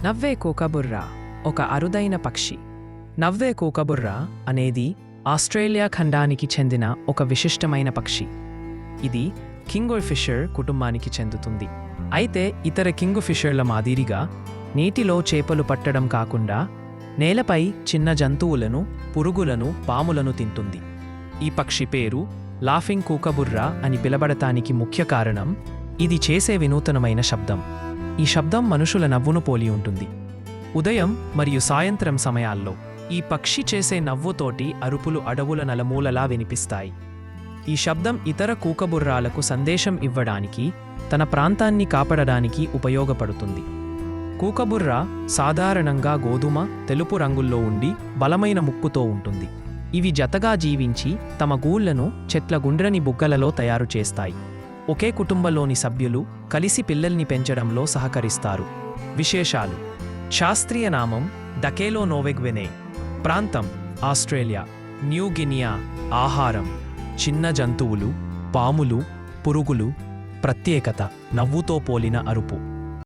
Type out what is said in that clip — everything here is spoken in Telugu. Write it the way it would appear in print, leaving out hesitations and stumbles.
నవ్వే కూకబుర్ర ఒక అరుదైన పక్షి. నవ్వే కూకబుర్ర అనేది ఆస్ట్రేలియా ఖండానికి చెందిన ఒక విశిష్టమైన పక్షి. ఇది కింగ్ఫిషర్ కుటుంబానికి చెందుతుంది. అయితే ఇతర కింగ్ఫిషర్ల మాదిరిగా నీటిలో చేపలు పట్టడం కాకుండా నేలపై చిన్న జంతువులను, పురుగులను, పాములను తింటుంది. ఈ పక్షి పేరు లాఫింగ్ కూకబుర్ర అని పిలబడటానికి ముఖ్య కారణం ఇది చేసే వినూతనమైన శబ్దం. ఈ శబ్దం మనుషుల నవ్వును పోలి ఉంటుంది. ఉదయం మరియు సాయంత్రం సమయాల్లో ఈ పక్షి చేసే నవ్వుతోటి అరుపులు అడవుల నలుమూలలా వినిపిస్తాయి. ఈ శబ్దం ఇతర కూకబుర్రాలకు సందేశం ఇవ్వడానికి, తన ప్రాంతాన్ని కాపాడడానికి ఉపయోగపడుతుంది. కూకబుర్ర సాధారణంగా గోధుమ, తెలుపు రంగుల్లో ఉండి బలమైన ముక్కుతో ఉంటుంది. ఇవి జతగా జీవించి తమ గూళ్లను చెట్ల గుండ్రని బుగ్గలలో తయారు చేస్తాయి. ఒకే కుటుంబంలోని సభ్యులు కలిసి పిల్లల్ని పెంచడంలో సహకరిస్తారు. విశేషాలు: శాస్త్రీయ నామం డకేలో నోవెగ్వెనే, ప్రాంతం ఆస్ట్రేలియా, న్యూ గినియా. ఆహారం చిన్న జంతువులు, పాములు, పురుగులు. ప్రత్యేకత నవ్వుతో పోలిన అరుపు.